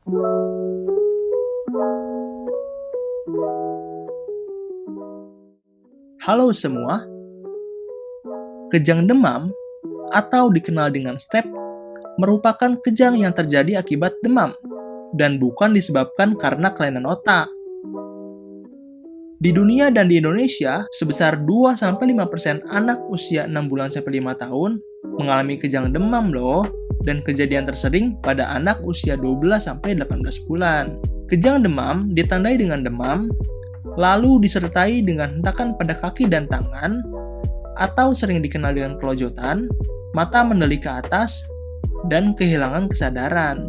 Halo semua, kejang demam atau dikenal dengan staph merupakan kejang yang terjadi akibat demam dan bukan disebabkan karena kelainan otak. Di dunia dan di Indonesia, sebesar 2-5% anak usia 6 bulan sampai 5 tahun mengalami kejang demam loh, dan kejadian tersering pada anak usia 12 sampai 18 bulan. Kejang demam ditandai dengan demam, lalu disertai dengan hentakan pada kaki dan tangan, atau sering dikenal dengan kelojotan, mata mendelik ke atas, dan kehilangan kesadaran.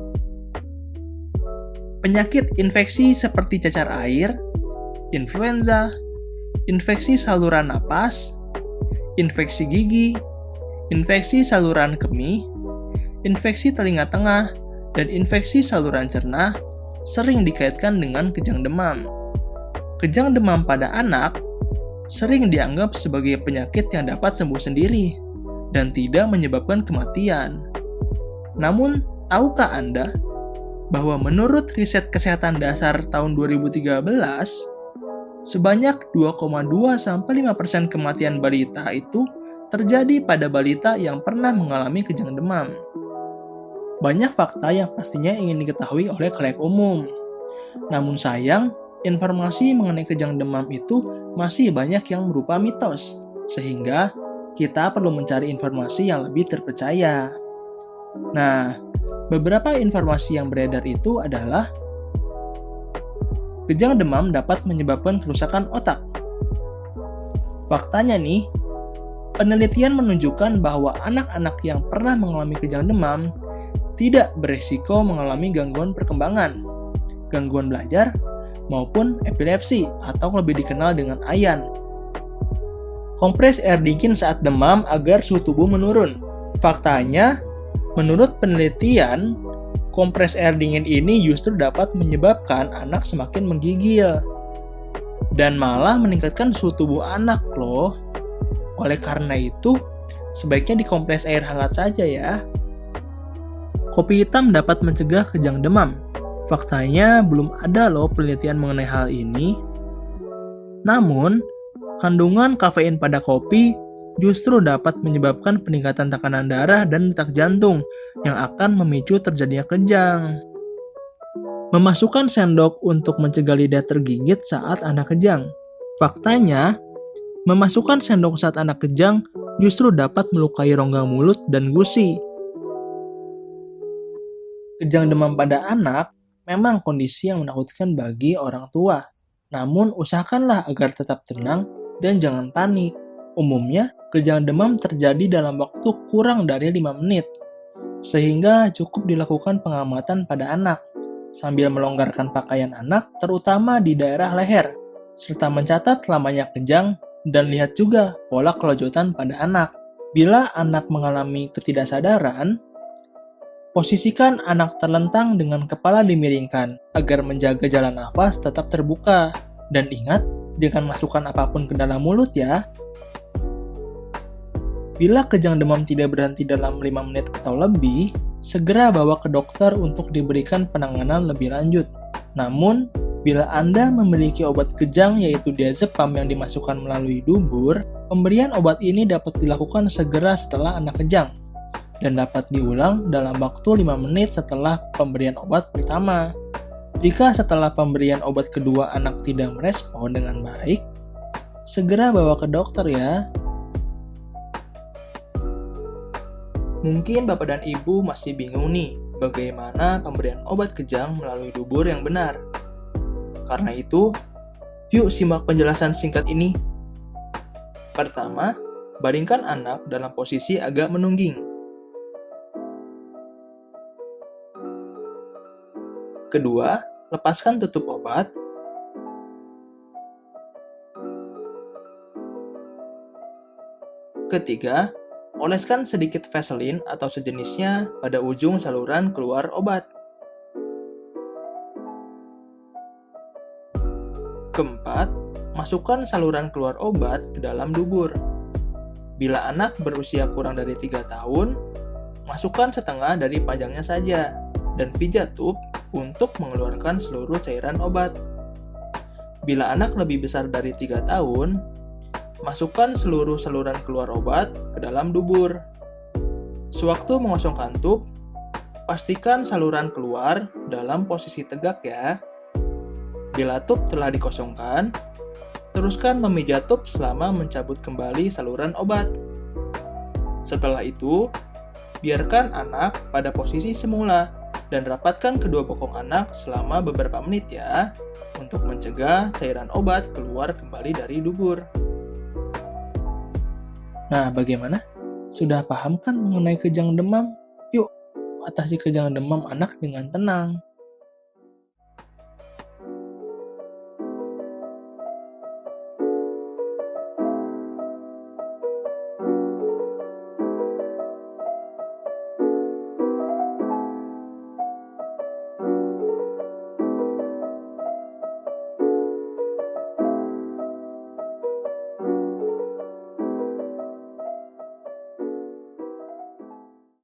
Penyakit infeksi seperti cacar air, influenza, infeksi saluran napas, infeksi gigi, infeksi saluran kemih, infeksi telinga tengah, dan infeksi saluran cerna sering dikaitkan dengan kejang demam. Kejang demam pada anak sering dianggap sebagai penyakit yang dapat sembuh sendiri dan tidak menyebabkan kematian. Namun, tahukah Anda bahwa menurut riset kesehatan dasar tahun 2013, sebanyak 2,2-5% kematian balita itu terjadi pada balita yang pernah mengalami kejang demam. Banyak fakta yang pastinya ingin diketahui oleh khalayak umum. Namun sayang, informasi mengenai kejang demam itu masih banyak yang berupa mitos, sehingga kita perlu mencari informasi yang lebih terpercaya. Nah, beberapa informasi yang beredar itu adalah kejang demam dapat menyebabkan kerusakan otak. Faktanya nih, penelitian menunjukkan bahwa anak-anak yang pernah mengalami kejang demam tidak berisiko mengalami gangguan perkembangan, gangguan belajar, maupun epilepsi atau lebih dikenal dengan AYAN. Kompres air dingin saat demam agar suhu tubuh menurun. Faktanya, menurut penelitian, kompres air dingin ini justru dapat menyebabkan anak semakin menggigil dan malah meningkatkan suhu tubuh anak loh. Oleh karena itu, sebaiknya dikompres air hangat saja ya. Kopi hitam dapat mencegah kejang demam. Faktanya belum ada loh penelitian mengenai hal ini. Namun, kandungan kafein pada kopi justru dapat menyebabkan peningkatan tekanan darah dan detak jantung yang akan memicu terjadinya kejang. Memasukkan sendok untuk mencegah lidah tergigit saat anak kejang. Faktanya, memasukkan sendok saat anak kejang justru dapat melukai rongga mulut dan gusi. Kejang demam pada anak memang kondisi yang menakutkan bagi orang tua. Namun, usahakanlah agar tetap tenang dan jangan panik. Umumnya, kejang demam terjadi dalam waktu kurang dari 5 menit, sehingga cukup dilakukan pengamatan pada anak, sambil melonggarkan pakaian anak, terutama di daerah leher, serta mencatat lamanya kejang, dan lihat juga pola kelojotan pada anak. Bila anak mengalami ketidaksadaran, posisikan anak terlentang dengan kepala dimiringkan, agar menjaga jalan nafas tetap terbuka. Dan ingat, jangan masukkan apapun ke dalam mulut ya. Bila kejang demam tidak berhenti dalam 5 menit atau lebih, segera bawa ke dokter untuk diberikan penanganan lebih lanjut. Namun, bila Anda memiliki obat kejang yaitu diazepam yang dimasukkan melalui dubur, pemberian obat ini dapat dilakukan segera setelah anak kejang dan dapat diulang dalam waktu 5 menit setelah pemberian obat pertama. Jika setelah pemberian obat kedua anak tidak merespon dengan baik, segera bawa ke dokter ya. Mungkin Bapak dan Ibu masih bingung nih, bagaimana pemberian obat kejang melalui dubur yang benar. Karena itu, yuk simak penjelasan singkat ini. Pertama, baringkan anak dalam posisi agak menungging. Kedua, lepaskan tutup obat. Ketiga, oleskan sedikit Vaseline atau sejenisnya pada ujung saluran keluar obat. Keempat, masukkan saluran keluar obat ke dalam dubur. Bila anak berusia kurang dari 3 tahun, masukkan setengah dari panjangnya saja, dan pijat tub untuk mengeluarkan seluruh cairan obat. Bila anak lebih besar dari 3 tahun, masukkan seluruh saluran keluar obat ke dalam dubur. Sewaktu mengosongkan tub, pastikan saluran keluar dalam posisi tegak ya. Bila tub telah dikosongkan, teruskan memijat tub selama mencabut kembali saluran obat. Setelah itu, biarkan anak pada posisi semula dan rapatkan kedua bokong anak selama beberapa menit ya, untuk mencegah cairan obat keluar kembali dari dubur. Nah, bagaimana? Sudah paham kan mengenai kejang demam? Yuk, atasi kejang demam anak dengan tenang.